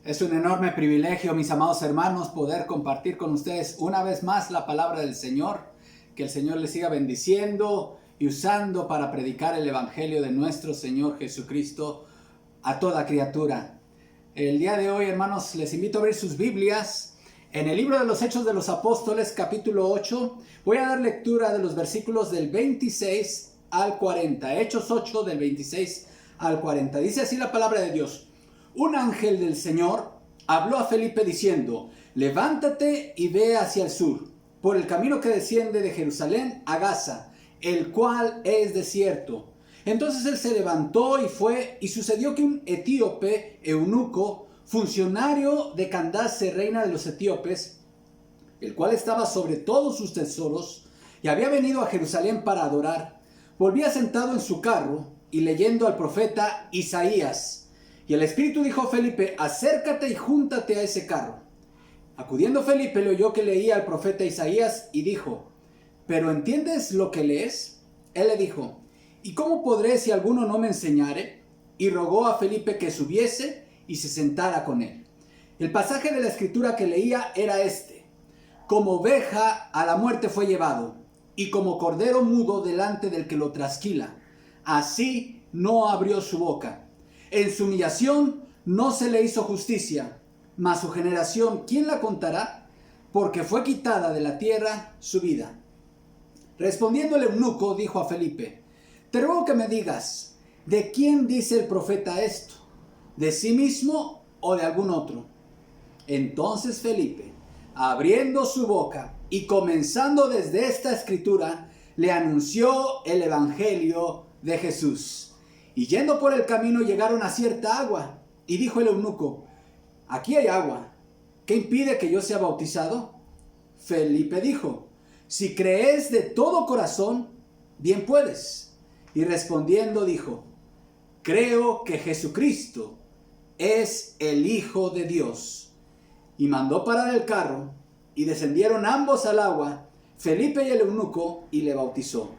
Es un enorme privilegio, mis amados hermanos, poder compartir con ustedes una vez más la palabra del Señor. Que el Señor les siga bendiciendo y usando para predicar el Evangelio de nuestro Señor Jesucristo a toda criatura. El día de hoy, hermanos, les invito a abrir sus Biblias en el libro de los Hechos de los Apóstoles, capítulo 8. Voy a dar lectura de los versículos del 26 al 40. Hechos 8, del 26 al 40. Dice así la palabra de Dios. Un ángel del Señor habló a Felipe diciendo: levántate y ve hacia el sur, por el camino que desciende de Jerusalén a Gaza, el cual es desierto. Entonces él se levantó y fue, y sucedió que un etíope, eunuco, funcionario de Candace, reina de los etíopes, el cual estaba sobre todos sus tesoros, y había venido a Jerusalén para adorar, volvía sentado en su carro y leyendo al profeta Isaías. Y el Espíritu dijo a Felipe: acércate y júntate a ese carro. Acudiendo Felipe, le oyó que leía al profeta Isaías y dijo: ¿pero entiendes lo que lees? Él le dijo: ¿y cómo podré si alguno no me enseñare? Y rogó a Felipe que subiese y se sentara con él. El pasaje de la escritura que leía era este: como oveja a la muerte fue llevado, y como cordero mudo delante del que lo trasquila, así no abrió su boca. En su humillación no se le hizo justicia, mas su generación, ¿quién la contará? Porque fue quitada de la tierra su vida. Respondiendo el eunuco, dijo a Felipe: te ruego que me digas, ¿de quién dice el profeta esto? ¿De sí mismo o de algún otro? Entonces Felipe, abriendo su boca y comenzando desde esta escritura, le anunció el evangelio de Jesús. Y yendo por el camino llegaron a cierta agua, y dijo el eunuco: aquí hay agua, ¿qué impide que yo sea bautizado? Felipe dijo: si crees de todo corazón, bien puedes. Y respondiendo dijo: creo que Jesucristo es el Hijo de Dios. Y mandó parar el carro, y descendieron ambos al agua, Felipe y el eunuco, y le bautizó.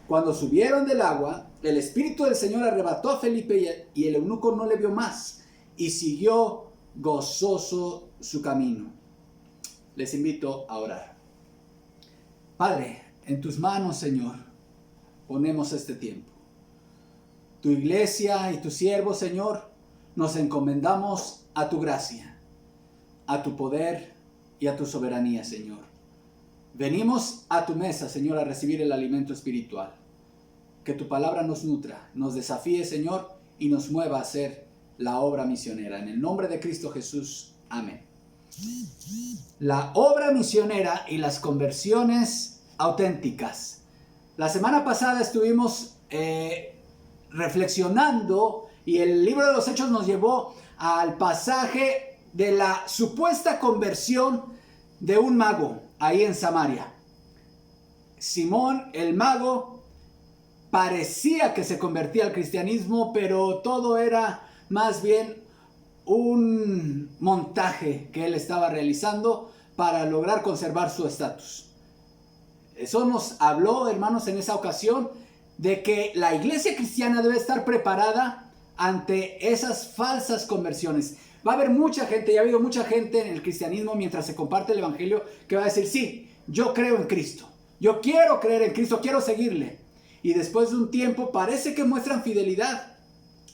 Cuando subieron del agua, el Espíritu del Señor arrebató a Felipe y el eunuco no le vio más, y siguió gozoso su camino. Les invito a orar. Padre, en tus manos, Señor, ponemos este tiempo. Tu iglesia y tu siervo, Señor, nos encomendamos a tu gracia, a tu poder y a tu soberanía, Señor. Venimos a tu mesa, Señor, a recibir el alimento espiritual. Que tu palabra nos nutra, nos desafíe, Señor, y nos mueva a hacer la obra misionera. En el nombre de Cristo Jesús. Amén. La obra misionera y las conversiones auténticas. La semana pasada estuvimos reflexionando y el libro de los Hechos nos llevó al pasaje de la supuesta conversión de un mago ahí en Samaria. Simón el mago parecía que se convertía al cristianismo, pero todo era más bien un montaje que él estaba realizando para lograr conservar su estatus. Eso nos habló, hermanos, en esa ocasión, de que la iglesia cristiana debe estar preparada ante esas falsas conversiones. Va a haber mucha gente, y ha habido mucha gente en el cristianismo mientras se comparte el evangelio, que va a decir: sí, yo creo en Cristo, yo quiero creer en Cristo, quiero seguirle. Y después de un tiempo parece que muestran fidelidad.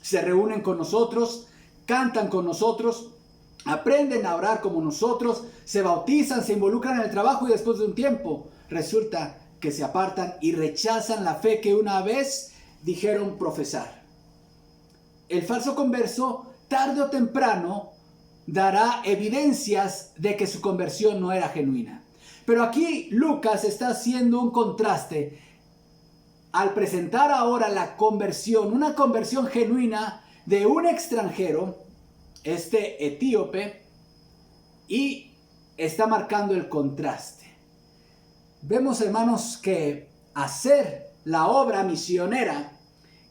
Se reúnen con nosotros, cantan con nosotros, aprenden a orar como nosotros, se bautizan, se involucran en el trabajo, y después de un tiempo resulta que se apartan y rechazan la fe que una vez dijeron profesar. El falso converso, tarde o temprano, dará evidencias de que su conversión no era genuina. Pero aquí Lucas está haciendo un contraste al presentar ahora la conversión, una conversión genuina de un extranjero, este etíope, y está marcando el contraste. Vemos, hermanos, que hacer la obra misionera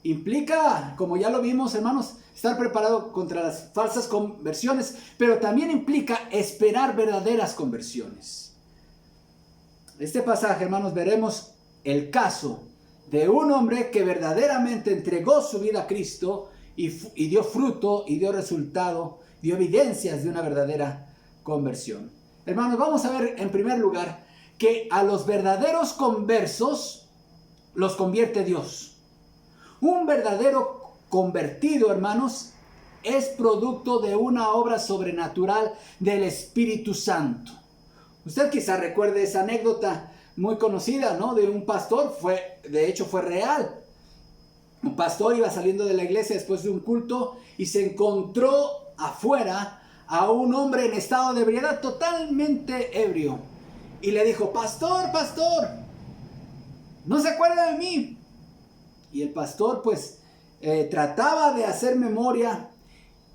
implica, como ya lo vimos, hermanos, estar preparado contra las falsas conversiones, pero también implica esperar verdaderas conversiones. Este pasaje, hermanos, veremos el caso de un hombre que verdaderamente entregó su vida a Cristo y dio fruto y dio resultado dio evidencias de una verdadera conversión. Hermanos, vamos a ver en primer lugar que a los verdaderos conversos los convierte Dios. Un verdadero convertido, hermanos, es producto de una obra sobrenatural del Espíritu Santo. Usted quizá recuerde esa anécdota muy conocida, ¿no? De un pastor, de hecho fue real. Un pastor iba saliendo de la iglesia después de un culto y se encontró afuera a un hombre en estado de ebriedad, totalmente ebrio. Y le dijo: pastor, pastor, ¿no se acuerda de mí? Y el pastor pues trataba de hacer memoria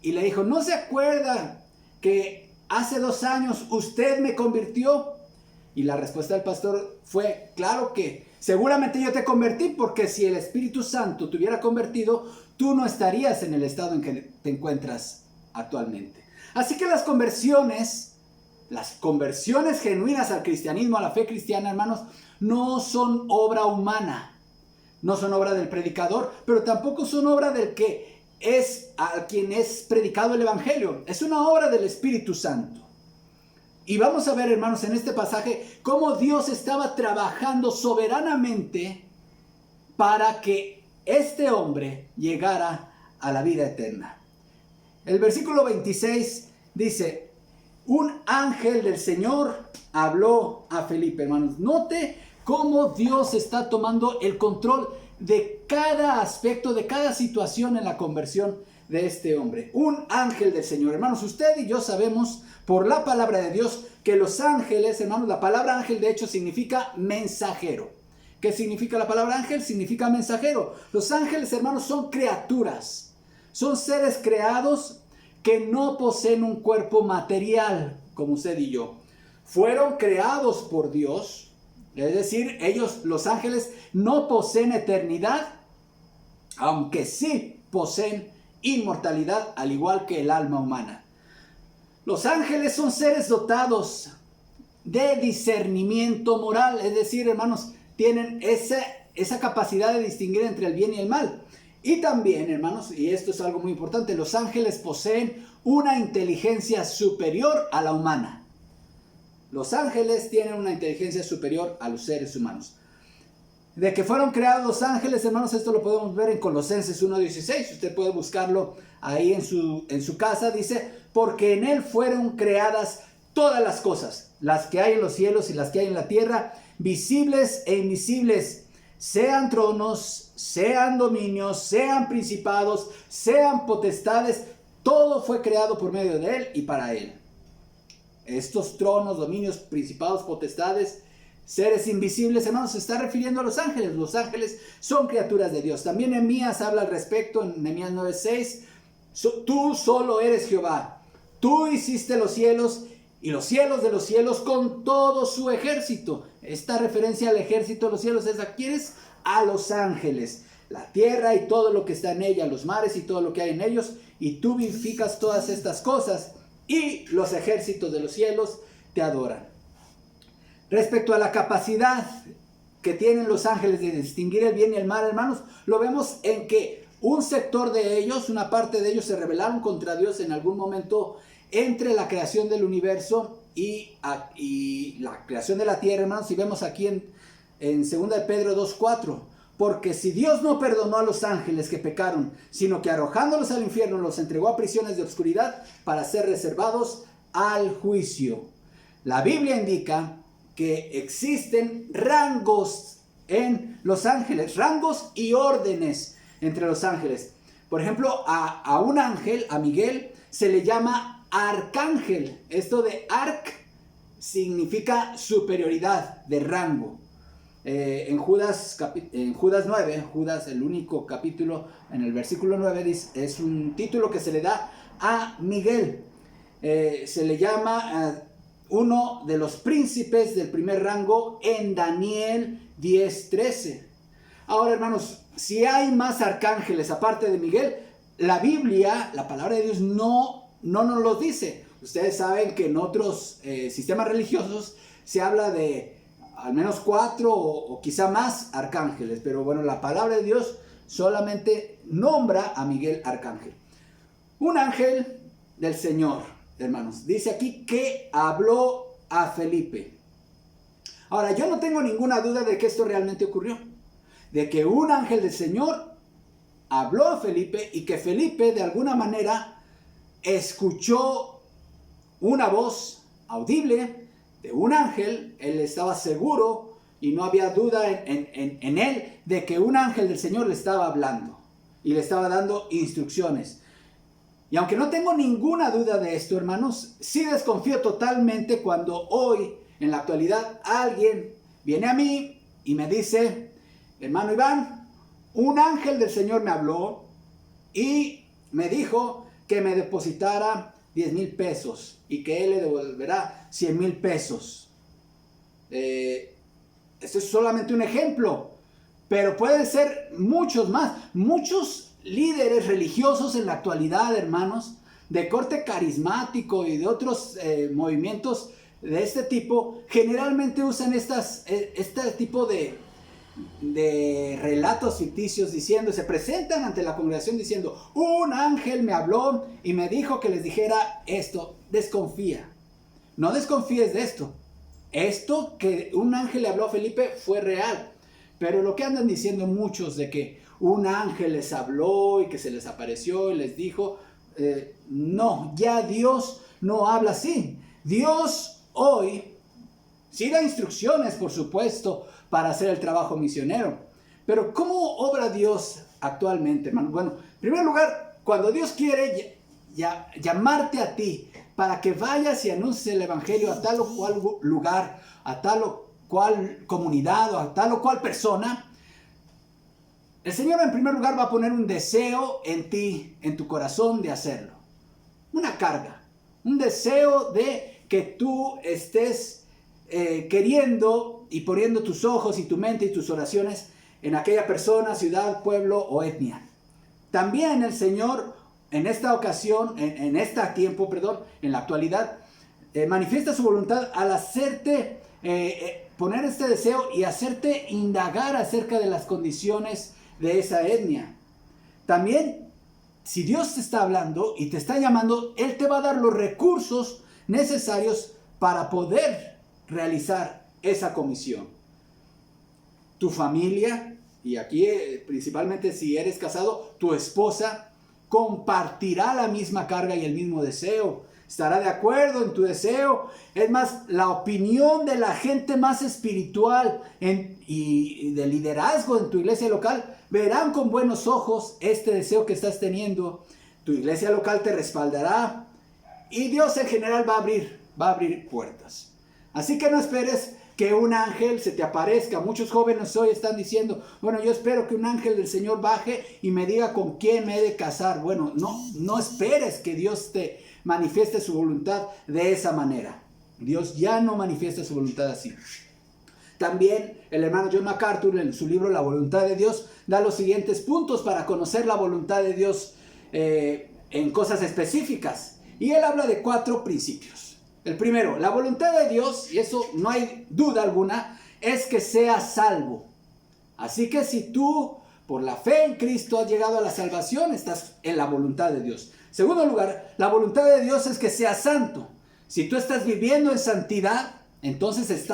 y le dijo: ¿no se acuerda que hace 2 años usted me convirtió? Y la respuesta del pastor fue: claro que seguramente yo te convertí, porque si el Espíritu Santo te hubiera convertido, tú no estarías en el estado en que te encuentras actualmente. Así que las conversiones genuinas al cristianismo, a la fe cristiana, hermanos, no son obra humana, no son obra del predicador, pero tampoco son obra del que es a quien es predicado el evangelio. Es una obra del Espíritu Santo. Y vamos a ver, hermanos, en este pasaje cómo Dios estaba trabajando soberanamente para que este hombre llegara a la vida eterna. El versículo 26 dice: un ángel del Señor habló a Felipe. Hermanos, note cómo Dios está tomando el control de cada aspecto, de cada situación en la conversión de este hombre. Un ángel del Señor. Hermanos, usted y yo sabemos por la palabra de Dios que los ángeles, hermanos, la palabra ángel de hecho significa mensajero. ¿Qué significa la palabra ángel? Significa mensajero. Los ángeles, hermanos, son criaturas. Son seres creados que no poseen un cuerpo material, como usted y yo. Fueron creados por Dios, es decir, ellos, los ángeles, no poseen eternidad, aunque sí poseen inmortalidad, al igual que el alma humana. Los ángeles son seres dotados de discernimiento moral, es decir, hermanos, tienen esa capacidad de distinguir entre el bien y el mal. Y también, hermanos, y esto es algo muy importante, los ángeles poseen una inteligencia superior a la humana. Los ángeles tienen una inteligencia superior a los seres humanos. De que fueron creados los ángeles, hermanos, esto lo podemos ver en Colosenses 1:16. Usted puede buscarlo ahí en su casa. Dice: porque en él fueron creadas todas las cosas, las que hay en los cielos y las que hay en la tierra, visibles e invisibles, sean tronos, sean dominios, sean principados, sean potestades, todo fue creado por medio de él y para él. Estos tronos, dominios, principados, potestades, seres invisibles, hermanos, se está refiriendo a los ángeles. Los ángeles son criaturas de Dios. También Nehemías habla al respecto en Nehemías 9:6. Tú solo eres Jehová. Tú hiciste los cielos y los cielos de los cielos con todo su ejército. Esta referencia al ejército de los cielos es a los ángeles. La tierra y todo lo que está en ella, los mares y todo lo que hay en ellos. Y tú vivificas todas estas cosas y los ejércitos de los cielos te adoran. Respecto a la capacidad que tienen los ángeles de distinguir el bien y el mal, hermanos, lo vemos en que un sector de ellos, una parte de ellos se rebelaron contra Dios en algún momento entre la creación del universo y la creación de la tierra, hermanos. Y vemos aquí en 2 de Pedro 2:4, porque si Dios no perdonó a los ángeles que pecaron, sino que arrojándolos al infierno los entregó a prisiones de oscuridad para ser reservados al juicio. La Biblia indica que existen rangos en los ángeles, rangos y órdenes entre los ángeles. Por ejemplo, a un ángel, a Miguel, se le llama arcángel. Esto de arc significa superioridad de rango. En Judas 9, Judas, el único capítulo, en el versículo 9, es un título que se le da a Miguel. Se le llama uno de los príncipes del primer rango en Daniel 10:13. Ahora, hermanos, si hay más arcángeles aparte de Miguel, la Biblia, la palabra de Dios, no nos lo dice. Ustedes saben que en otros sistemas religiosos se habla de al menos 4 o quizá más arcángeles, pero bueno, la palabra de Dios solamente nombra a Miguel arcángel. Un ángel del Señor, hermanos. Dice aquí que habló a Felipe. Ahora, yo no tengo ninguna duda de que esto realmente ocurrió. De que un ángel del Señor habló a Felipe y que Felipe de alguna manera escuchó una voz audible de un ángel. Él estaba seguro y no había duda en él de que un ángel del Señor le estaba hablando y le estaba dando instrucciones. Y aunque no tengo ninguna duda de esto, hermanos, sí desconfío totalmente cuando hoy, en la actualidad, alguien viene a mí y me dice: hermano Iván, un ángel del Señor me habló y me dijo que me depositara 10,000 pesos y que él le devolverá 100,000 pesos. Este es solamente un ejemplo, pero pueden ser muchos más. Muchos líderes religiosos en la actualidad, hermanos, de corte carismático y de otros movimientos de este tipo, generalmente usan este tipo de relatos ficticios diciendo, se presentan ante la congregación diciendo: un ángel me habló y me dijo que les dijera esto. Desconfía. No desconfíes de esto. Esto que un ángel le habló a Felipe fue real. Pero lo que andan diciendo muchos de que un ángel les habló y que se les apareció y les dijo, no, ya Dios no habla así. Dios hoy sí da instrucciones, por supuesto, para hacer el trabajo misionero. Pero ¿cómo obra Dios actualmente, hermano? Bueno, en primer lugar, cuando Dios quiere llamarte a ti para que vayas y anuncies el evangelio a tal o cual lugar, a tal o cual comunidad o a tal o cual persona, el Señor en primer lugar va a poner un deseo en ti, en tu corazón, de hacerlo. Una carga, un deseo de que tú estés queriendo y poniendo tus ojos y tu mente y tus oraciones en aquella persona, ciudad, pueblo o etnia. También el Señor en esta ocasión, en la actualidad, manifiesta su voluntad al hacerte poner este deseo y hacerte indagar acerca de las condiciones de esa etnia. También, si Dios te está hablando y te está llamando, Él te va a dar los recursos necesarios para poder realizar esa comisión. Tu familia, y aquí principalmente si eres casado, tu esposa compartirá la misma carga y el mismo deseo. Estará de acuerdo en tu deseo. Es más, la opinión de la gente más espiritual y de liderazgo en tu iglesia local verán con buenos ojos este deseo que estás teniendo. Tu iglesia local te respaldará y Dios en general va a abrir puertas. Así que no esperes que un ángel se te aparezca. Muchos jóvenes hoy están diciendo: bueno, yo espero que un ángel del Señor baje y me diga con quién me he de casar. Bueno, no esperes que Dios te manifieste su voluntad de esa manera. Dios ya no manifiesta su voluntad así. También el hermano John MacArthur, en su libro La Voluntad de Dios, da los siguientes puntos para conocer la voluntad de Dios en cosas específicas. Y él habla de 4 principios. El primero, la voluntad de Dios, y eso no hay duda alguna, es que seas salvo. Así que si tú, por la fe en Cristo, has llegado a la salvación, estás en la voluntad de Dios. Segundo lugar, la voluntad de Dios es que seas santo. Si tú estás viviendo en santidad, entonces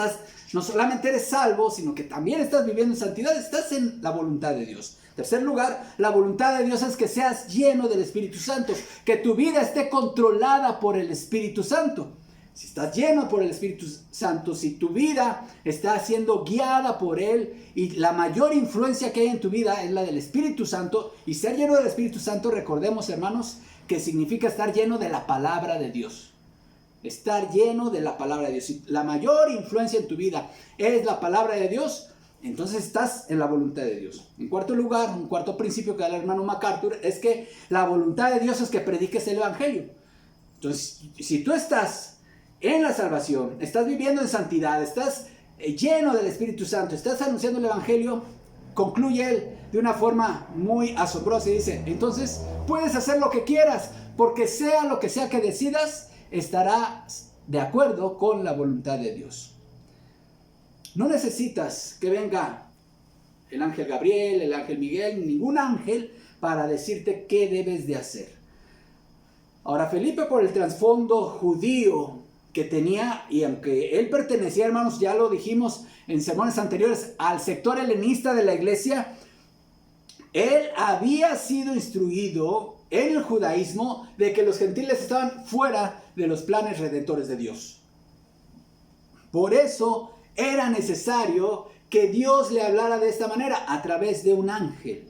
no solamente eres salvo, sino que también estás viviendo en santidad, estás en la voluntad de Dios. Tercer lugar, la voluntad de Dios es que seas lleno del Espíritu Santo, que tu vida esté controlada por el Espíritu Santo. Si estás lleno por el Espíritu Santo, si tu vida está siendo guiada por Él y la mayor influencia que hay en tu vida es la del Espíritu Santo, y ser lleno del Espíritu Santo, recordemos, hermanos, que significa estar lleno de la palabra de Dios. Estar lleno de la palabra de Dios. Si la mayor influencia en tu vida es la palabra de Dios, entonces estás en la voluntad de Dios. En cuarto lugar, un cuarto principio que da el hermano MacArthur es que la voluntad de Dios es que prediques el evangelio. Entonces, si tú estás en la salvación, estás viviendo en santidad, estás lleno del Espíritu Santo, estás anunciando el evangelio, concluye él de una forma muy asombrosa y dice: entonces puedes hacer lo que quieras, porque sea lo que sea que decidas, estarás de acuerdo con la voluntad de Dios. No necesitas que venga el ángel Gabriel, el ángel Miguel, ningún ángel para decirte qué debes de hacer. Ahora, Felipe, por el trasfondo judío que tenía, y aunque él pertenecía, hermanos, ya lo dijimos en sermones anteriores, al sector helenista de la iglesia, él había sido instruido en el judaísmo de que los gentiles estaban fuera de los planes redentores de Dios. Por eso era necesario que Dios le hablara de esta manera, a través de un ángel.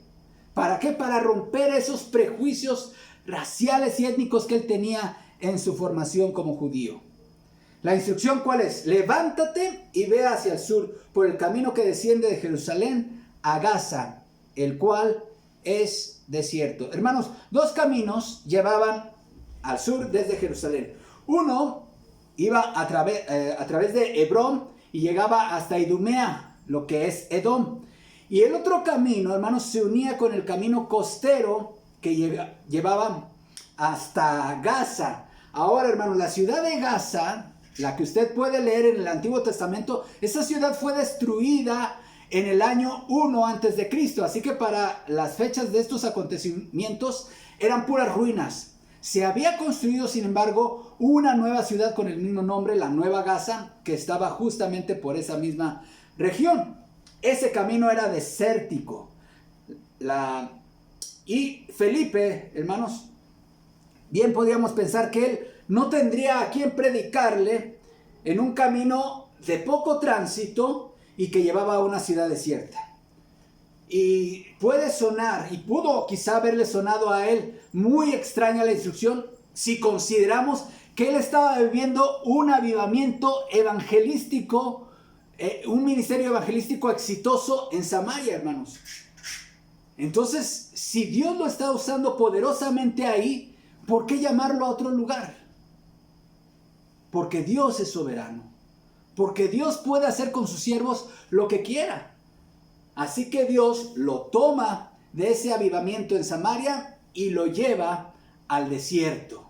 ¿Para qué? Para romper esos prejuicios raciales y étnicos que él tenía en su formación como judío. La instrucción, ¿cuál es? Levántate y ve hacia el sur por el camino que desciende de Jerusalén a Gaza, el cual es desierto. Hermanos, dos caminos llevaban al sur desde Jerusalén. Uno iba a través de Hebrón y llegaba hasta Idumea, lo que es Edom. Y el otro camino, hermanos, se unía con el camino costero que llevaba hasta Gaza. Ahora, hermanos, la ciudad de Gaza, la que usted puede leer en el Antiguo Testamento, esa ciudad fue destruida en el año 1 antes de Cristo. Así que para las fechas de estos acontecimientos eran puras ruinas. Se había construido, sin embargo, una nueva ciudad con el mismo nombre, la Nueva Gaza, que estaba justamente por esa misma región. Ese camino era desértico. Y Felipe, hermanos, bien podríamos pensar que él no tendría a quien predicarle en un camino de poco tránsito y que llevaba a una ciudad desierta. Y puede sonar, y pudo quizá haberle sonado a él muy extraña la instrucción si consideramos que él estaba viviendo un avivamiento evangelístico, un ministerio evangelístico exitoso en Samaria, hermanos. Entonces, si Dios lo está usando poderosamente ahí, ¿por qué llamarlo a otro lugar? Porque Dios es soberano. Porque Dios puede hacer con sus siervos lo que quiera. Así que Dios lo toma de ese avivamiento en Samaria y lo lleva al desierto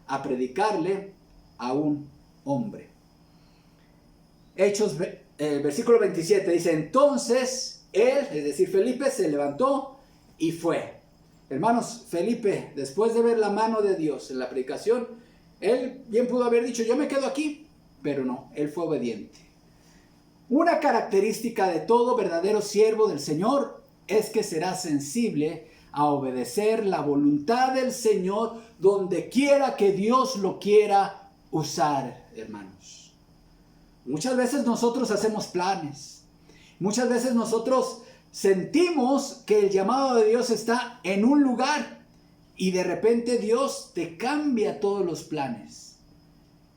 a predicarle a un hombre. Hechos, versículo 27 dice: entonces él, es decir, Felipe, se levantó y fue. Hermanos, Felipe, después de ver la mano de Dios en la predicación, él bien pudo haber dicho: yo me quedo aquí, pero no, él fue obediente. Una característica de todo verdadero siervo del Señor es que será sensible a obedecer la voluntad del Señor donde quiera que Dios lo quiera usar, hermanos. Muchas veces nosotros hacemos planes. Muchas veces nosotros sentimos que el llamado de Dios está en un lugar y de repente Dios te cambia todos los planes.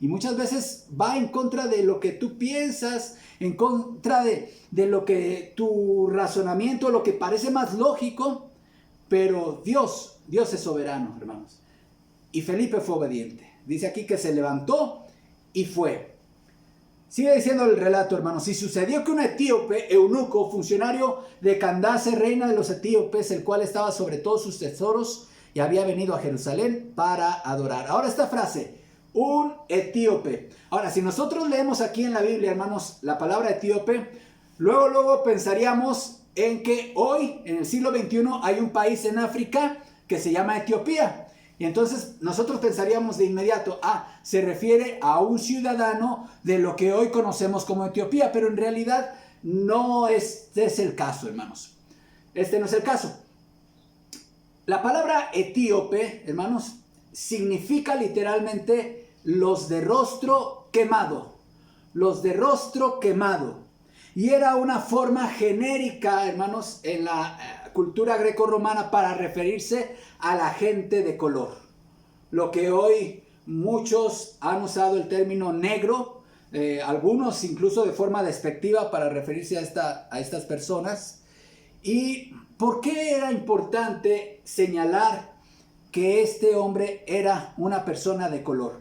Y muchas veces va en contra de lo que tú piensas, en contra de lo que tu razonamiento, lo que parece más lógico, pero Dios es soberano, hermanos. Y Felipe fue obediente. Dice aquí que se levantó y fue. Sigue diciendo el relato, hermanos: y sucedió que un etíope, eunuco, funcionario de Candace, reina de los etíopes, el cual estaba sobre todos sus tesoros y había venido a Jerusalén para adorar. Ahora esta frase, un etíope. Ahora, si nosotros leemos aquí en la Biblia, hermanos, la palabra etíope, luego pensaríamos en que hoy, en el siglo XXI, hay un país en África que se llama Etiopía. Y entonces nosotros pensaríamos de inmediato, se refiere a un ciudadano de lo que hoy conocemos como Etiopía, pero en realidad no es el caso, hermanos. Este no es el caso. La palabra etíope, hermanos, significa literalmente los de rostro quemado. Los de rostro quemado. Y era una forma genérica, hermanos, en la cultura grecorromana para referirse a la gente de color. Lo que hoy muchos han usado el término negro, algunos incluso de forma despectiva para referirse a estas personas. ¿Y por qué era importante señalar que este hombre era una persona de color?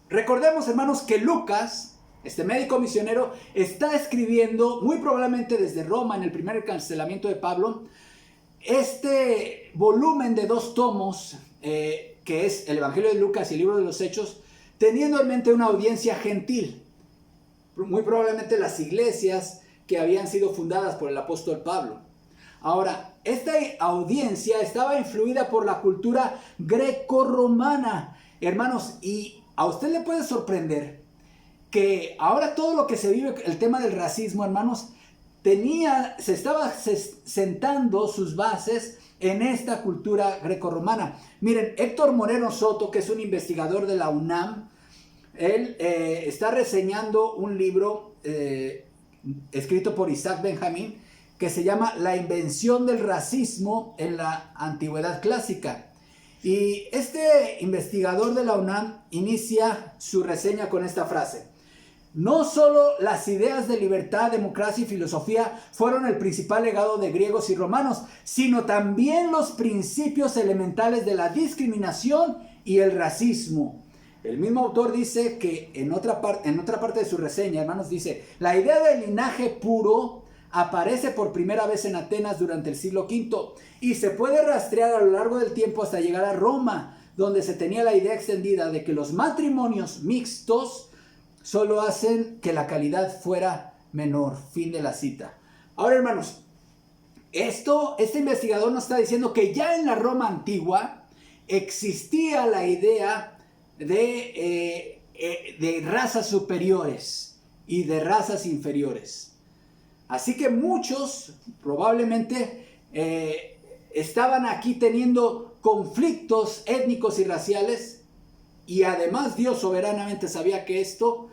Recordemos, hermanos, que Lucas, este médico misionero, está escribiendo, muy probablemente desde Roma, en el primer encarcelamiento de Pablo, este volumen de 2 tomos, que es el Evangelio de Lucas y el libro de los Hechos, teniendo en mente una audiencia gentil. Muy probablemente las iglesias que habían sido fundadas por el apóstol Pablo. Ahora, esta audiencia estaba influida por la cultura grecorromana. Hermanos, y a usted le puede sorprender que ahora todo lo que se vive, el tema del racismo, hermanos, se estaba sentando sus bases en esta cultura grecorromana. Miren, Héctor Moreno Soto, que es un investigador de la UNAM, él está reseñando un libro escrito por Isaac Benjamín que se llama La invención del racismo en la antigüedad clásica. Y este investigador de la UNAM inicia su reseña con esta frase: no solo las ideas de libertad, democracia y filosofía fueron el principal legado de griegos y romanos, sino también los principios elementales de la discriminación y el racismo. El mismo autor dice que en otra parte de su reseña, hermanos, dice: la idea del linaje puro aparece por primera vez en Atenas durante el siglo V y se puede rastrear a lo largo del tiempo hasta llegar a Roma, donde se tenía la idea extendida de que los matrimonios mixtos solo hacen que la calidad fuera menor. Fin de la cita. Ahora, hermanos, este investigador nos está diciendo que ya en la Roma antigua existía la idea de razas superiores y de razas inferiores. Así que muchos probablemente estaban aquí teniendo conflictos étnicos y raciales, y además Dios soberanamente sabía que esto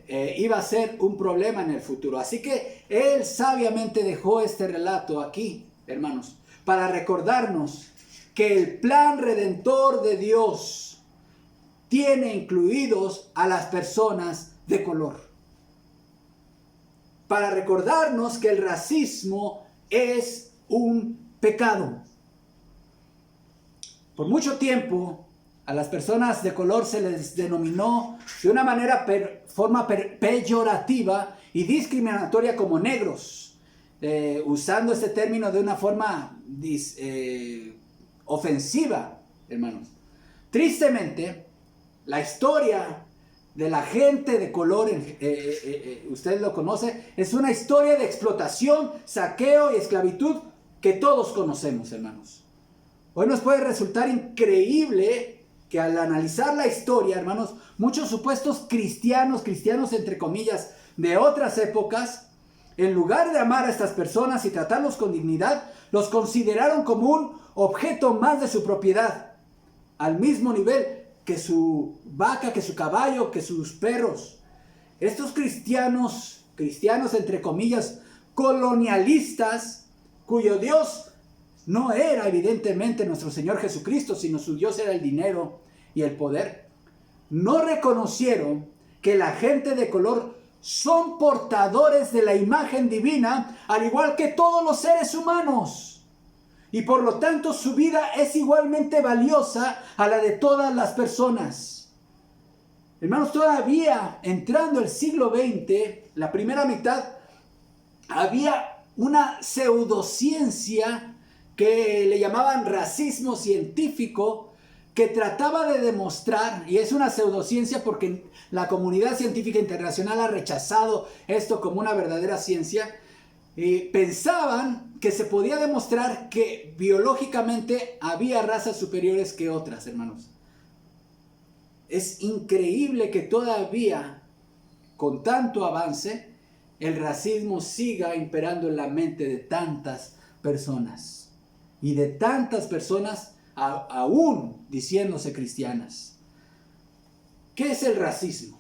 iba a ser un problema en el futuro. Así que Él sabiamente dejó este relato aquí, hermanos, para recordarnos que el plan redentor de Dios tiene incluidos a las personas de color. Para recordarnos que el racismo es un pecado. Por mucho tiempo a las personas de color se les denominó de una forma peyorativa y discriminatoria como negros, usando este término de una forma ofensiva, hermanos. Tristemente, la historia de la gente de color, usted lo conoce, es una historia de explotación, saqueo y esclavitud que todos conocemos, hermanos. Hoy nos puede resultar increíble que al analizar la historia, hermanos, muchos supuestos cristianos entre comillas, de otras épocas, en lugar de amar a estas personas y tratarlos con dignidad, los consideraron como un objeto más de su propiedad, al mismo nivel que su vaca, que su caballo, que sus perros. Estos cristianos entre comillas, colonialistas, cuyo Dios no era evidentemente nuestro Señor Jesucristo, sino su Dios era el dinero y el poder, no reconocieron que la gente de color son portadores de la imagen divina, al igual que todos los seres humanos. Y por lo tanto su vida es igualmente valiosa a la de todas las personas. Hermanos, todavía entrando el siglo XX, la primera mitad, había una pseudociencia que le llamaban racismo científico, que trataba de demostrar, y es una pseudociencia porque la comunidad científica internacional ha rechazado esto como una verdadera ciencia, pensaban que se podía demostrar que biológicamente había razas superiores que otras, hermanos. Es increíble que todavía, con tanto avance, el racismo siga imperando en la mente de tantas personas. Y de tantas personas aún diciéndose cristianas. ¿Qué es el racismo?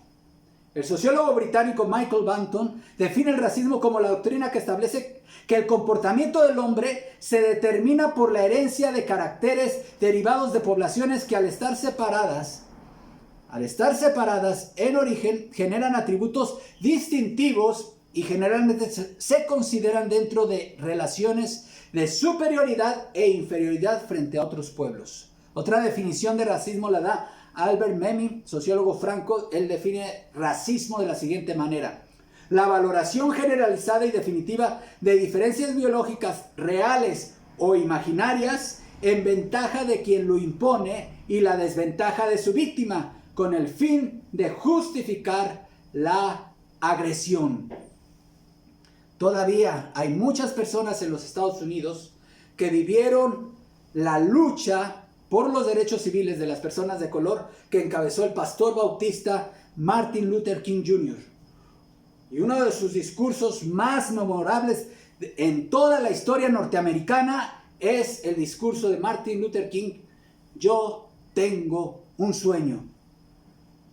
El sociólogo británico Michael Banton define el racismo como la doctrina que establece que el comportamiento del hombre se determina por la herencia de caracteres derivados de poblaciones que al estar separadas en origen generan atributos distintivos y generalmente se consideran dentro de relaciones de superioridad e inferioridad frente a otros pueblos. Otra definición de racismo la da Albert Memmi, sociólogo franco. Él define racismo de la siguiente manera: la valoración generalizada y definitiva de diferencias biológicas reales o imaginarias en ventaja de quien lo impone y la desventaja de su víctima, con el fin de justificar la agresión. Todavía hay muchas personas en los Estados Unidos que vivieron la lucha por los derechos civiles de las personas de color que encabezó el pastor bautista Martin Luther King Jr. Y uno de sus discursos más memorables en toda la historia norteamericana es el discurso de Martin Luther King: yo tengo un sueño.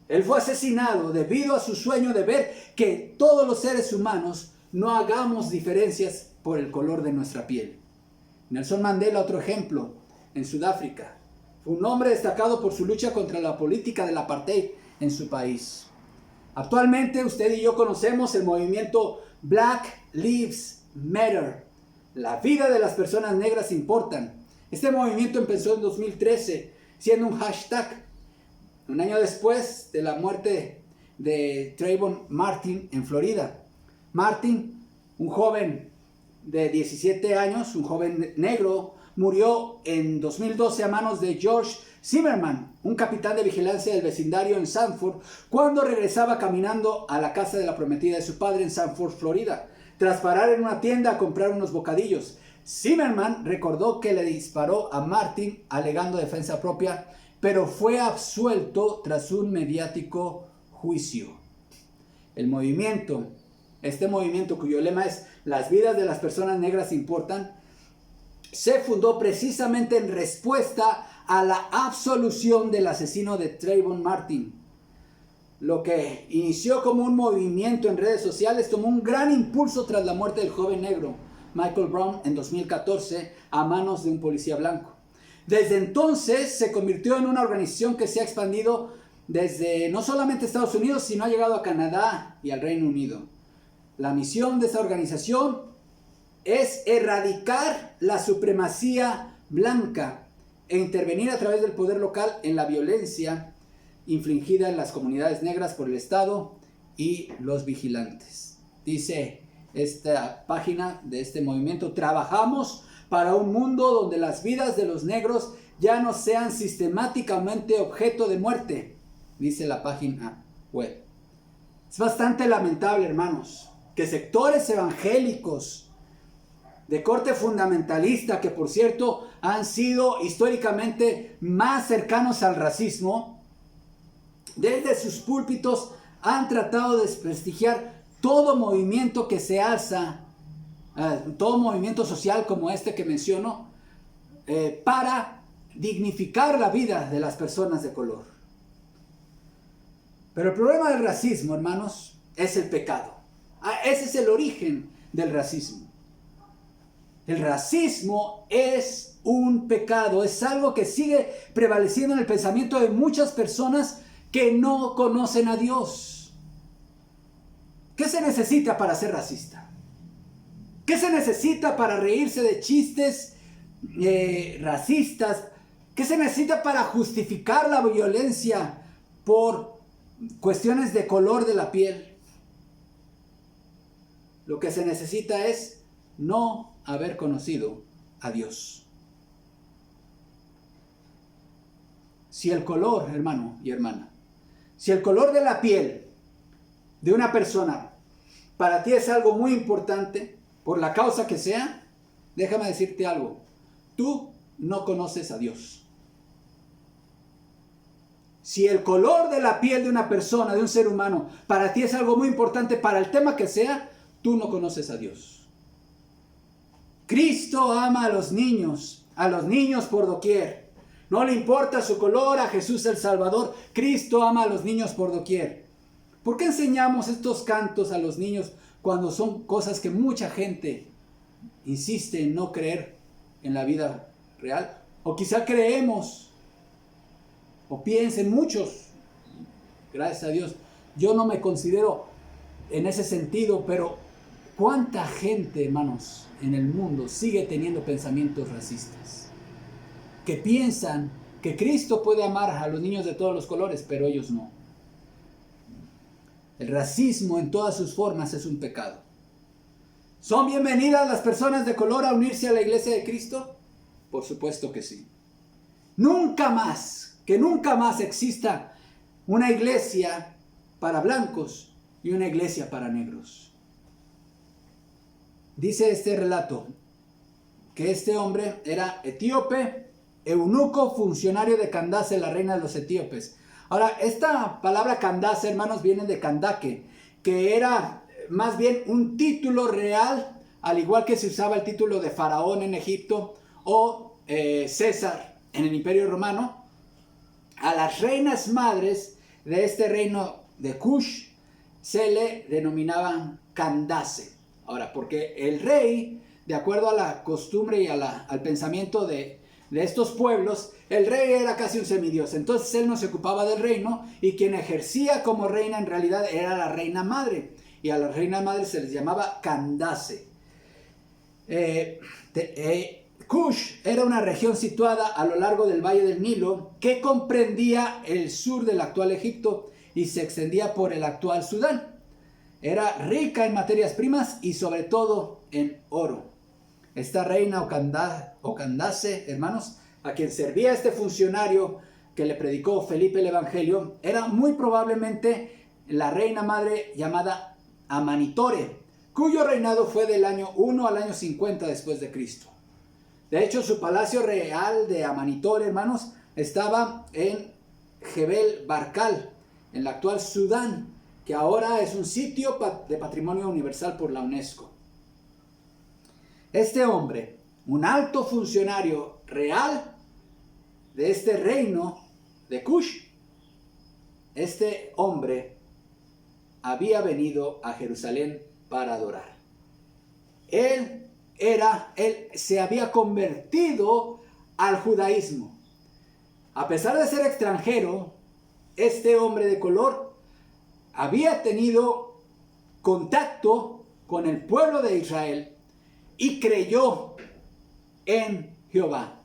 Él fue asesinado debido a su sueño de ver que todos los seres humanos no hagamos diferencias por el color de nuestra piel. Nelson Mandela, otro ejemplo, en Sudáfrica. Fue un hombre destacado por su lucha contra la política del apartheid en su país. Actualmente usted y yo conocemos el movimiento Black Lives Matter. La vida de las personas negras importan. Este movimiento empezó en 2013 siendo un hashtag. Un año después de la muerte de Trayvon Martin en Florida. Martin, un joven de 17 años, un joven negro, murió en 2012 a manos de George Zimmerman, un capitán de vigilancia del vecindario en Sanford, cuando regresaba caminando a la casa de la prometida de su padre en Sanford, Florida, tras parar en una tienda a comprar unos bocadillos. Zimmerman recordó que le disparó a Martin alegando defensa propia, pero fue absuelto tras un mediático juicio. Este movimiento cuyo lema es "Las vidas de las personas negras importan", se fundó precisamente en respuesta a la absolución del asesino de Trayvon Martin. Lo que inició como un movimiento en redes sociales tomó un gran impulso tras la muerte del joven negro Michael Brown en 2014 a manos de un policía blanco. Desde entonces se convirtió en una organización que se ha expandido desde no solamente Estados Unidos, sino ha llegado a Canadá y al Reino Unido. La misión de esta organización es erradicar la supremacía blanca e intervenir a través del poder local en la violencia infligida en las comunidades negras por el Estado y los vigilantes. Dice esta página de este movimiento: trabajamos para un mundo donde las vidas de los negros ya no sean sistemáticamente objeto de muerte, dice la página web. Es bastante lamentable, hermanos, que sectores evangélicos de corte fundamentalista, que por cierto han sido históricamente más cercanos al racismo, desde sus púlpitos han tratado de desprestigiar todo movimiento que se alza, todo movimiento social como este que menciono, para dignificar la vida de las personas de color. Pero el problema del racismo, hermanos, es el pecado. Ese es el origen del racismo. El racismo es un pecado, es algo que sigue prevaleciendo en el pensamiento de muchas personas que no conocen a Dios. ¿Qué se necesita para ser racista? ¿Qué se necesita para reírse de chistes racistas? ¿Qué se necesita para justificar la violencia por cuestiones de color de la piel? Lo que se necesita es no haber conocido a Dios. Si el color, hermano y hermana, si el color de la piel de una persona para ti es algo muy importante, por la causa que sea, déjame decirte algo: tú no conoces a Dios. Si el color de la piel de una persona, de un ser humano, para ti es algo muy importante, para el tema que sea, tú no conoces a Dios. Cristo ama a los niños por doquier. No le importa su color a Jesús el Salvador. Cristo ama a los niños por doquier. ¿Por qué enseñamos estos cantos a los niños cuando son cosas que mucha gente insiste en no creer en la vida real? O quizá creemos, o piensen muchos, gracias a Dios, yo no me considero en ese sentido, pero ¿cuánta gente, hermanos, en el mundo sigue teniendo pensamientos racistas? Que piensan que Cristo puede amar a los niños de todos los colores, pero ellos no. El racismo en todas sus formas es un pecado. ¿Son bienvenidas las personas de color a unirse a la iglesia de Cristo? Por supuesto que sí. Nunca más exista una iglesia para blancos y una iglesia para negros. Dice este relato que este hombre era etíope eunuco funcionario de Candace, la reina de los etíopes. Ahora, esta palabra Candace, hermanos, viene de Candace, que era más bien un título real, al igual que se usaba el título de faraón en Egipto o César en el Imperio Romano. A las reinas madres de este reino de Cush se le denominaban Candace. Ahora, porque el rey, de acuerdo a la costumbre y al pensamiento de estos pueblos, el rey era casi un semidios. Entonces él no se ocupaba del reino, y quien ejercía como reina en realidad era la reina madre. Y a las reinas madres se les llamaba Candace. Cush era una región situada a lo largo del valle del Nilo, que comprendía el sur del actual Egipto y se extendía por el actual Sudán. Era rica en materias primas y sobre todo en oro. Esta reina o Candace, hermanos, a quien servía este funcionario que le predicó Felipe el Evangelio, era muy probablemente la reina madre llamada Amanitore, cuyo reinado fue del año 1 al año 50 después de Cristo. De hecho, su palacio real de Amanitore, hermanos, estaba en Jebel Barkal, en la actual Sudán, que ahora es un sitio de patrimonio universal por la UNESCO. Este hombre, un alto funcionario real de este reino de Cush, este hombre había venido a Jerusalén para adorar. Él se había convertido al judaísmo. A pesar de ser extranjero, este hombre de color había tenido contacto con el pueblo de Israel y creyó en Jehová.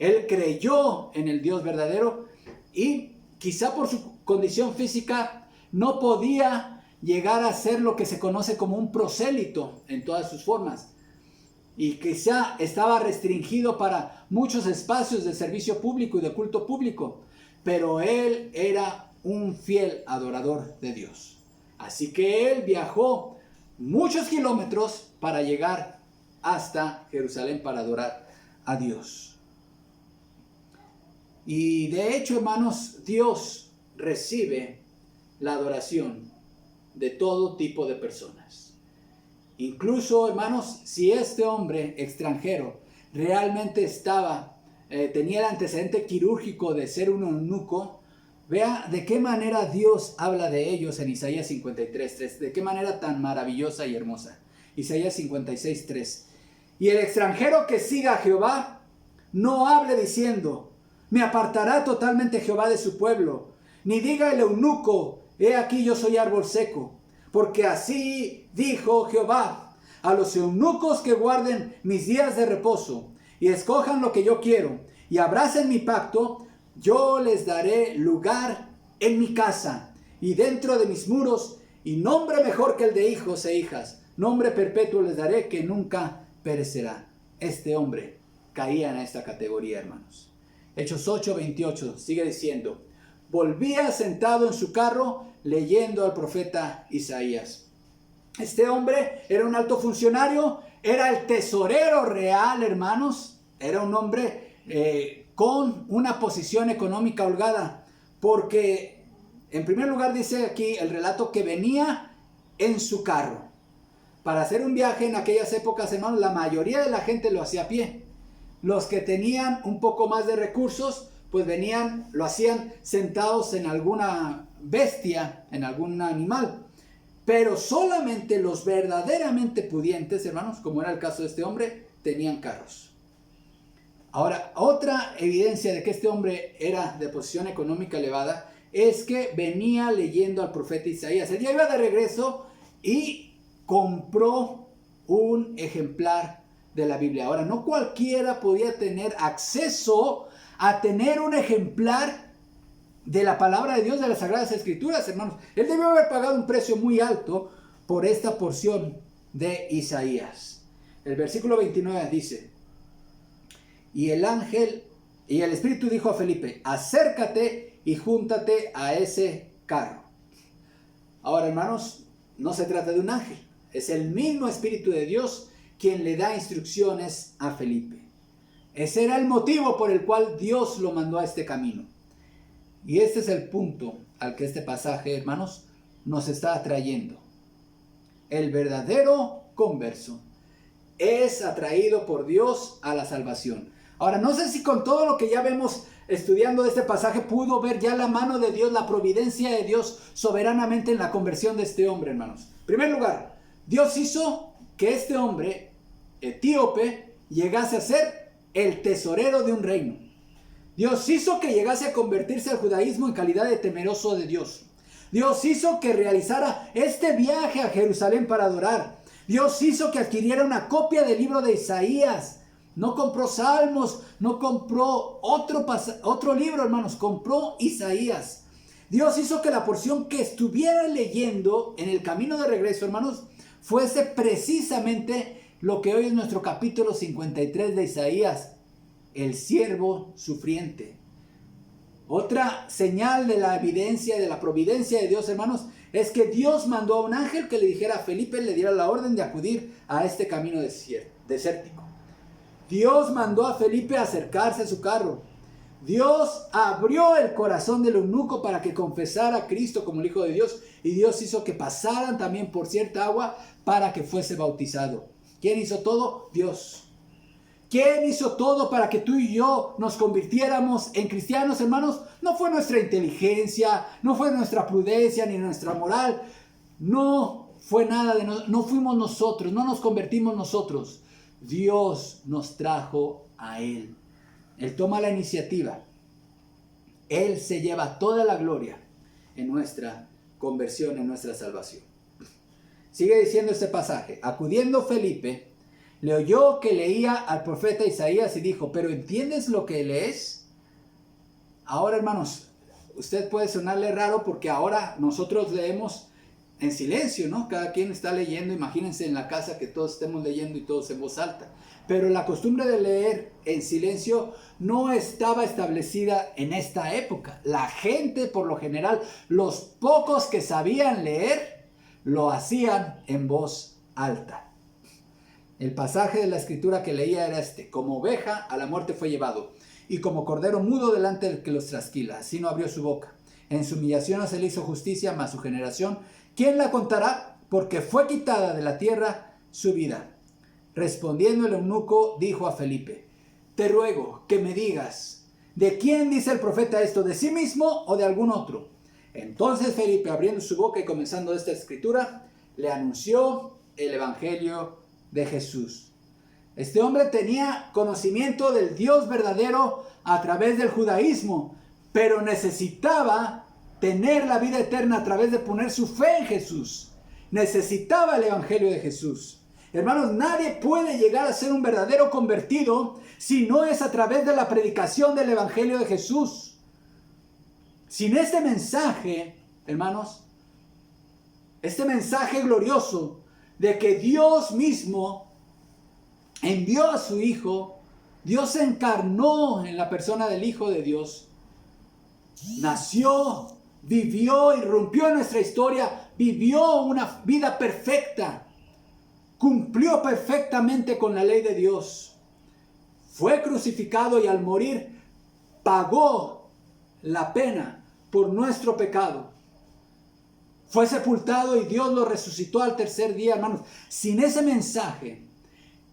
Él creyó en el Dios verdadero, y quizá por su condición física no podía llegar a ser lo que se conoce como un prosélito en todas sus formas. Y quizá estaba restringido para muchos espacios de servicio público y de culto público. Pero él era un fiel adorador de Dios. Así que él viajó muchos kilómetros para llegar hasta Jerusalén para adorar a Dios. Y de hecho, hermanos, Dios recibe la adoración de todo tipo de personas. Incluso, hermanos, si este hombre extranjero realmente tenía el antecedente quirúrgico de ser un eunuco, vea de qué manera Dios habla de ellos en Isaías 53:3, de qué manera tan maravillosa y hermosa. Isaías 56:3. Y el extranjero que siga a Jehová, no hable diciendo, me apartará totalmente Jehová de su pueblo, ni diga el eunuco, he aquí yo soy árbol seco, porque así dijo Jehová, a los eunucos que guarden mis días de reposo, y escojan lo que yo quiero, y abracen mi pacto, yo les daré lugar en mi casa, y dentro de mis muros, y nombre mejor que el de hijos e hijas, nombre perpetuo les daré que nunca perecerá. Este hombre caía en esta categoría, hermanos. Hechos 8:28 sigue diciendo, volvía sentado en su carro leyendo al profeta Isaías. Este hombre era un alto funcionario, era el tesorero real, hermanos. Era un hombre con una posición económica holgada, porque en primer lugar dice aquí el relato que venía en su carro. Para hacer un viaje en aquellas épocas, hermanos, la mayoría de la gente lo hacía a pie. Los que tenían un poco más de recursos, pues lo hacían sentados en alguna bestia, en algún animal. Pero solamente los verdaderamente pudientes, hermanos, como era el caso de este hombre, tenían carros. Ahora, otra evidencia de que este hombre era de posición económica elevada es que venía leyendo al profeta Isaías. Él ya iba de regreso y compró un ejemplar de la Biblia. Ahora, no cualquiera podía tener acceso a tener un ejemplar de la palabra de Dios, de las Sagradas Escrituras, hermanos. Él debió haber pagado un precio muy alto por esta porción de Isaías. El versículo 29 dice, y el Espíritu dijo a Felipe, acércate y júntate a ese carro. Ahora, hermanos, no se trata de un ángel, es el mismo Espíritu de Dios quien le da instrucciones a Felipe. Ese era el motivo por el cual Dios lo mandó a este camino. Y este es el punto al que este pasaje, hermanos, nos está atrayendo. El verdadero converso es atraído por Dios a la salvación. Ahora, no sé si con todo lo que ya vemos estudiando este pasaje pudo ver ya la mano de Dios, la providencia de Dios soberanamente en la conversión de este hombre, hermanos. En primer lugar, Dios hizo que este hombre etíope llegase a ser el tesorero de un reino. Dios hizo que llegase a convertirse al judaísmo en calidad de temeroso de Dios. Dios hizo que realizara este viaje a Jerusalén para adorar. Dios hizo que adquiriera una copia del libro de Isaías. No compró Salmos, no compró otro libro, hermanos, compró Isaías. Dios hizo que la porción que estuviera leyendo en el camino de regreso, hermanos, fuese precisamente lo que hoy es nuestro capítulo 53 de Isaías, el siervo sufriente. Otra señal de la evidencia, de la providencia de Dios, hermanos, es que Dios mandó a un ángel que le dijera a Felipe, le diera la orden de acudir a este camino desértico. Dios mandó a Felipe a acercarse a su carro. Dios abrió el corazón del eunuco para que confesara a Cristo como el Hijo de Dios, y Dios hizo que pasaran también por cierta agua para que fuese bautizado. ¿Quién hizo todo? Dios. ¿Quién hizo todo para que tú y yo nos convirtiéramos en cristianos, hermanos? No fue nuestra inteligencia, no fue nuestra prudencia ni nuestra moral. No fue nada no fuimos nosotros, no nos convertimos nosotros. Dios nos trajo a Él. Él toma la iniciativa. Él se lleva toda la gloria en nuestra conversión, en nuestra salvación. Sigue diciendo este pasaje. Acudiendo Felipe, le oyó que leía al profeta Isaías y dijo, ¿pero entiendes lo que lees? Ahora, hermanos, usted puede sonarle raro porque ahora nosotros leemos en silencio, ¿no? Cada quien está leyendo, imagínense en la casa que todos estemos leyendo y todos en voz alta. Pero la costumbre de leer en silencio no estaba establecida en esta época. La gente, por lo general, los pocos que sabían leer, lo hacían en voz alta. El pasaje de la escritura que leía era este: como oveja a la muerte fue llevado, y como cordero mudo delante del que los trasquila, así no abrió su boca. En su humillación no se le hizo justicia, mas su generación, ¿quién la contará? Porque fue quitada de la tierra su vida. Respondiendo el eunuco, dijo a Felipe, te ruego que me digas, ¿de quién dice el profeta esto? ¿De sí mismo o de algún otro? Entonces Felipe, abriendo su boca y comenzando esta escritura, le anunció el evangelio de Jesús. Este hombre tenía conocimiento del Dios verdadero a través del judaísmo, pero necesitaba tener la vida eterna a través de poner su fe en Jesús. Necesitaba el evangelio de Jesús. Hermanos, nadie puede llegar a ser un verdadero convertido si no es a través de la predicación del evangelio de Jesús. Sin este mensaje, hermanos, este mensaje glorioso de que Dios mismo envió a su Hijo, Dios se encarnó en la persona del Hijo de Dios, nació, vivió, irrumpió en nuestra historia, vivió una vida perfecta, cumplió perfectamente con la ley de Dios, fue crucificado y al morir pagó la pena por nuestro pecado. Fue sepultado y Dios lo resucitó al tercer día, hermanos. Sin ese mensaje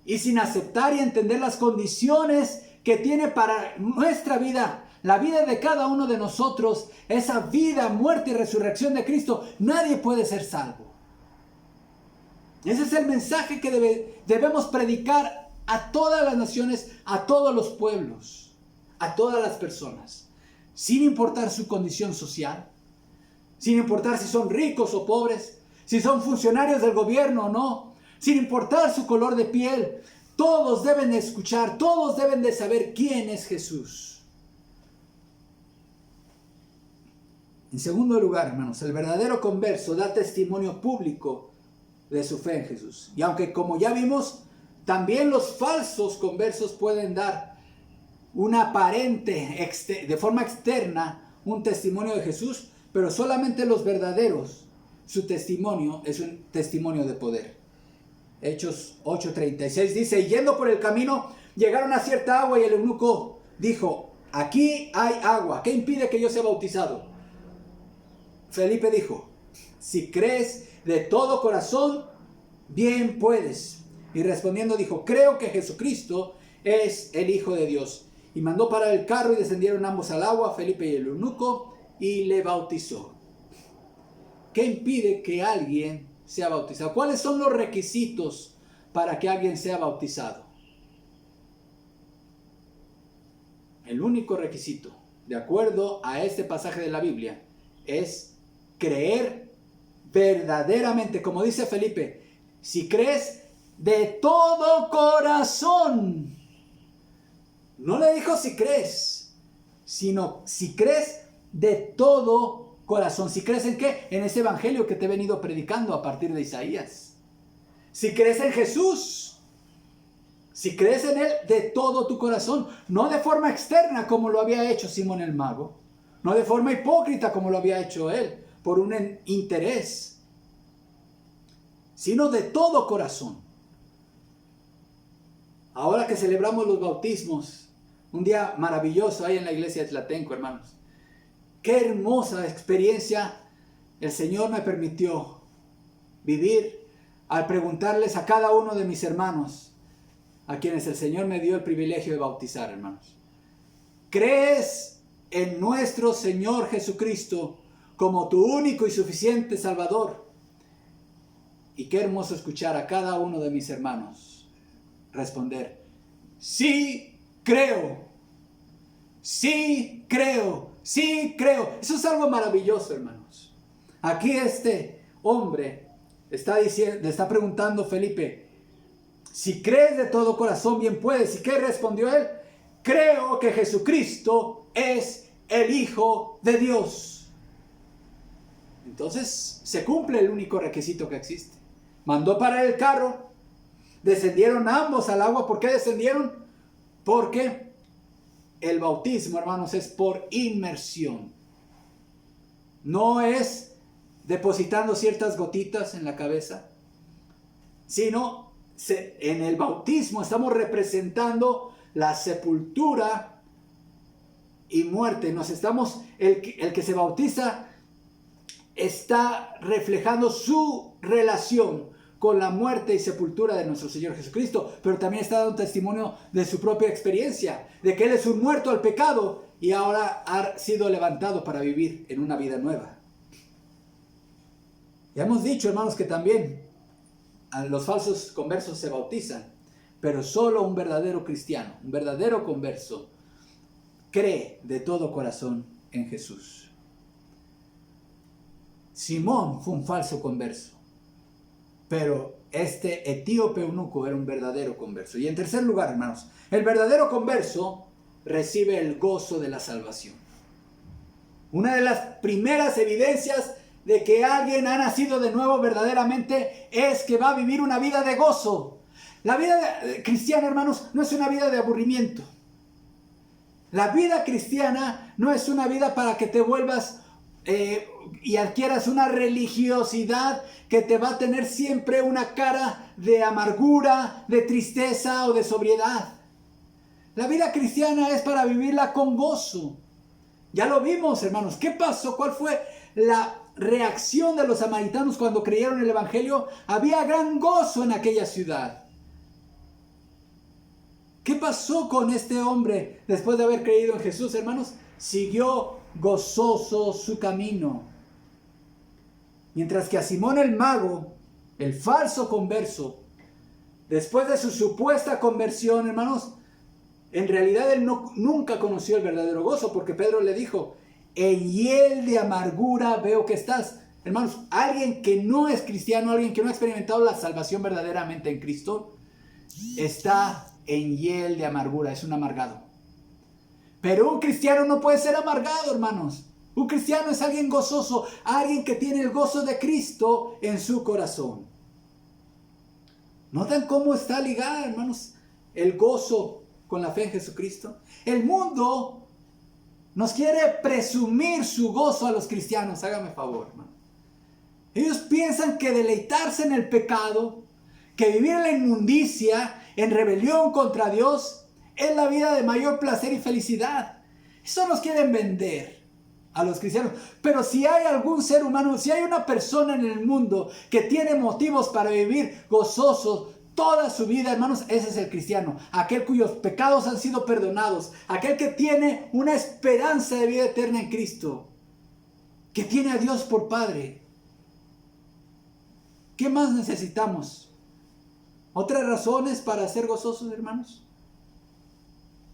y sin aceptar y entender las condiciones que tiene para nuestra vida, la vida de cada uno de nosotros, esa vida, muerte y resurrección de Cristo, nadie puede ser salvo. Ese es el mensaje que debemos predicar a todas las naciones, a todos los pueblos, a todas las personas, sin importar su condición social, sin importar si son ricos o pobres, si son funcionarios del gobierno o no, sin importar su color de piel. Todos deben de escuchar, todos deben de saber quién es Jesús. En segundo lugar, hermanos, el verdadero converso da testimonio público de su fe en Jesús. Y aunque, como ya vimos, también los falsos conversos pueden dar una aparente, de forma externa, un testimonio de Jesús, pero solamente los verdaderos, su testimonio es un testimonio de poder. Hechos 8:36 dice, yendo por el camino, llegaron a cierta agua y el eunuco dijo, aquí hay agua, ¿qué impide que yo sea bautizado? Felipe dijo, si crees de todo corazón, bien puedes. Y respondiendo dijo, creo que Jesucristo es el Hijo de Dios. Y mandó parar el carro y descendieron ambos al agua, Felipe y el eunuco, y le bautizó. ¿Qué impide que alguien sea bautizado? ¿Cuáles son los requisitos para que alguien sea bautizado? El único requisito, de acuerdo a este pasaje de la Biblia, es creer verdaderamente, como dice Felipe, si crees de todo corazón. No le dijo si crees, sino si crees de todo corazón. ¿Si crees en qué? En ese evangelio que te he venido predicando a partir de Isaías. Si crees en Jesús, si crees en Él de todo tu corazón, no de forma externa como lo había hecho Simón el mago, no de forma hipócrita como lo había hecho él, por un interés, sino de todo corazón. Ahora que celebramos los bautismos, un día maravilloso ahí en la iglesia de Tlatenco, hermanos. Qué hermosa experiencia el Señor me permitió vivir al preguntarles a cada uno de mis hermanos, a quienes el Señor me dio el privilegio de bautizar, hermanos. ¿Crees en nuestro Señor Jesucristo como tu único y suficiente Salvador? Y qué hermoso escuchar a cada uno de mis hermanos responder, sí creo, sí creo, sí creo. Eso es algo maravilloso, hermanos. Aquí este hombre está diciendo, le está preguntando Felipe, si crees de todo corazón, bien puedes. ¿Y qué respondió él? Creo que Jesucristo es el Hijo de Dios. Entonces se cumple el único requisito que existe. Mandó parar el carro, descendieron ambos al agua. ¿Por qué descendieron? Porque el bautismo, hermanos, es por inmersión. No es depositando ciertas gotitas en la cabeza, sino en el bautismo estamos representando la sepultura y muerte. El que se bautiza está reflejando su relación con la muerte y sepultura de nuestro Señor Jesucristo, pero también está dando testimonio de su propia experiencia, de que Él es un muerto al pecado y ahora ha sido levantado para vivir en una vida nueva. Ya hemos dicho, hermanos, que también los falsos conversos se bautizan, pero solo un verdadero cristiano, un verdadero converso, cree de todo corazón en Jesús. Simón fue un falso converso, pero este etíope eunuco era un verdadero converso. Y en tercer lugar, hermanos, el verdadero converso recibe el gozo de la salvación. Una de las primeras evidencias de que alguien ha nacido de nuevo verdaderamente es que va a vivir una vida de gozo. La vida cristiana, hermanos, no es una vida de aburrimiento. La vida cristiana no es una vida para que te vuelvas y adquieras una religiosidad que te va a tener siempre una cara de amargura, de tristeza o de sobriedad. La vida cristiana es para vivirla con gozo. Ya lo vimos, hermanos. ¿Qué pasó? ¿Cuál fue la reacción de los samaritanos cuando creyeron el evangelio? Había gran gozo en aquella ciudad. ¿Qué pasó con este hombre después de haber creído en Jesús, hermanos? Siguió gozoso su camino. Mientras que a Simón el mago, el falso converso, después de su supuesta conversión, hermanos, en realidad él nunca conoció el verdadero gozo, porque Pedro le dijo, en hiel de amargura veo que estás. Hermanos, alguien que no es cristiano, alguien que no ha experimentado la salvación verdaderamente en Cristo, está en hiel de amargura, es un amargado. Pero un cristiano no puede ser amargado, hermanos. Un cristiano es alguien gozoso, alguien que tiene el gozo de Cristo en su corazón. ¿Notan cómo está ligada, hermanos, el gozo con la fe en Jesucristo? El mundo nos quiere presumir su gozo a los cristianos, hágame favor, hermano. Ellos piensan que deleitarse en el pecado, que vivir en la inmundicia, en rebelión contra Dios, es la vida de mayor placer y felicidad. Eso nos quieren vender a los cristianos. Pero si hay algún ser humano, si hay una persona en el mundo que tiene motivos para vivir gozosos toda su vida, hermanos, ese es el cristiano. Aquel cuyos pecados han sido perdonados. Aquel que tiene una esperanza de vida eterna en Cristo. Que tiene a Dios por Padre. ¿Qué más necesitamos? ¿Otras razones para ser gozosos, hermanos?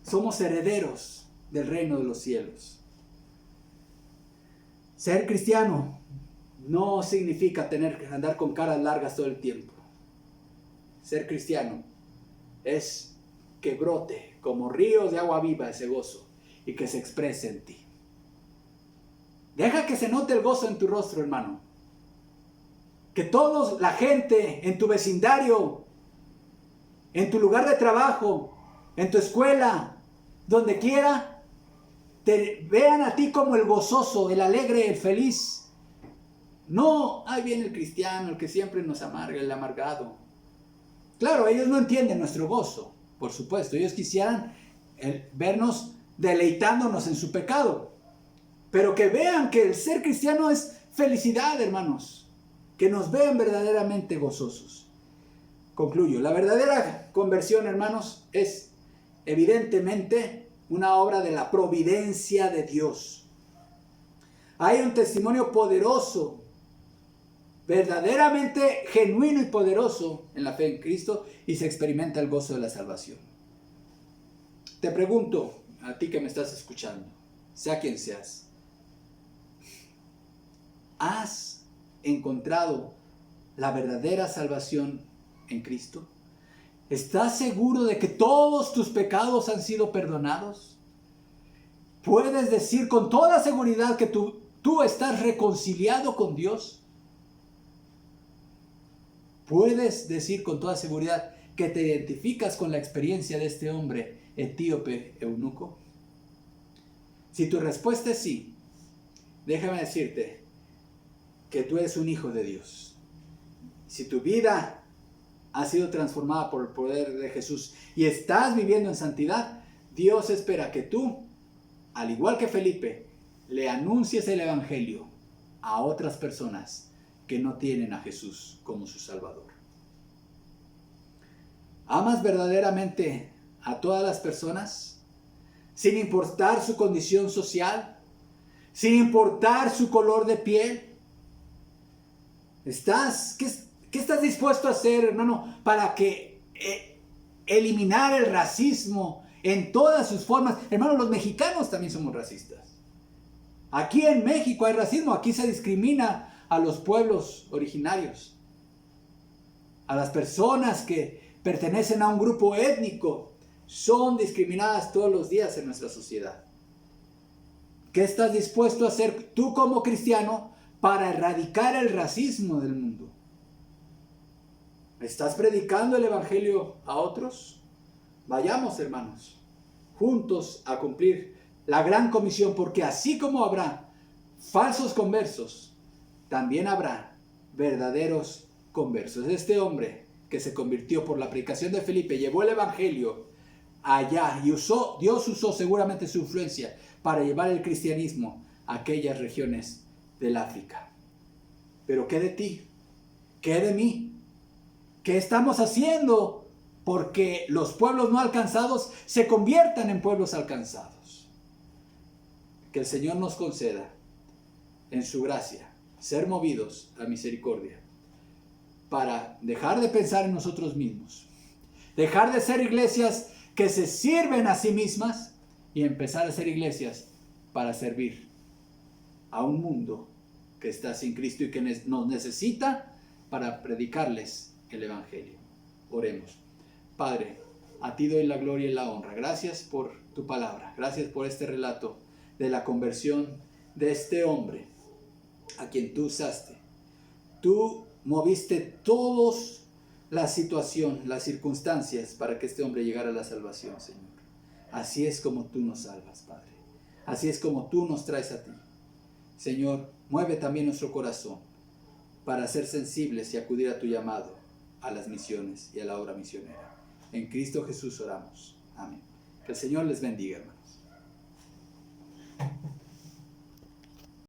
Somos herederos del reino de los cielos. Ser cristiano no significa tener que andar con caras largas todo el tiempo. Ser cristiano es que brote como ríos de agua viva ese gozo y que se exprese en ti. Deja que se note el gozo en tu rostro, hermano. Que toda la gente en tu vecindario, en tu lugar de trabajo, en tu escuela, donde quiera, te vean a ti como el gozoso, el alegre, el feliz. No, ahí viene el cristiano, el que siempre nos amarga, el amargado. Claro, ellos no entienden nuestro gozo, por supuesto. Ellos quisieran vernos deleitándonos en su pecado. Pero que vean que el ser cristiano es felicidad, hermanos. Que nos vean verdaderamente gozosos. Concluyo. La verdadera conversión, hermanos, es evidentemente una obra de la providencia de Dios. Hay un testimonio poderoso, verdaderamente genuino y poderoso en la fe en Cristo, y se experimenta el gozo de la salvación. Te pregunto, a ti que me estás escuchando, sea quien seas, ¿has encontrado la verdadera salvación en Cristo? ¿Estás seguro de que todos tus pecados han sido perdonados? ¿Puedes decir con toda seguridad que tú estás reconciliado con Dios? ¿Puedes decir con toda seguridad que te identificas con la experiencia de este hombre etíope eunuco? Si tu respuesta es sí, déjame decirte que tú eres un hijo de Dios. Si tu vida ha sido transformada por el poder de Jesús y estás viviendo en santidad, Dios espera que tú, al igual que Felipe, le anuncies el evangelio a otras personas que no tienen a Jesús como su Salvador. ¿Amas verdaderamente a todas las personas, sin importar su condición social, sin importar su color de piel? ¿Qué estás dispuesto a hacer, hermano, para que eliminar el racismo en todas sus formas? Hermano, los mexicanos también somos racistas. Aquí en México hay racismo, aquí se discrimina a los pueblos originarios, a las personas que pertenecen a un grupo étnico, son discriminadas todos los días en nuestra sociedad. ¿Qué estás dispuesto a hacer tú como cristiano para erradicar el racismo del mundo? ¿Estás predicando el evangelio a otros? Vayamos, hermanos, juntos a cumplir la gran comisión, porque así como habrá falsos conversos, también habrá verdaderos conversos. Este hombre que se convirtió por la predicación de Felipe, llevó el evangelio allá y Dios usó seguramente su influencia para llevar el cristianismo a aquellas regiones del África. Pero ¿qué de ti? ¿Qué de mí? ¿Qué estamos haciendo porque los pueblos no alcanzados se conviertan en pueblos alcanzados? Que el Señor nos conceda, en su gracia, ser movidos a misericordia para dejar de pensar en nosotros mismos, dejar de ser iglesias que se sirven a sí mismas y empezar a ser iglesias para servir a un mundo que está sin Cristo y que nos necesita para predicarles el evangelio. Oremos. Padre, a ti doy la gloria y la honra. Gracias por tu palabra. Gracias por este relato de la conversión de este hombre a quien tú usaste. Tú moviste todas la situación, las circunstancias para que este hombre llegara a la salvación, Señor. Así es como tú nos salvas, Padre. Así es como tú nos traes a ti. Señor, mueve también nuestro corazón para ser sensibles y acudir a tu llamado a las misiones y a la obra misionera. En Cristo Jesús oramos. Amén. Que el Señor les bendiga, hermanos.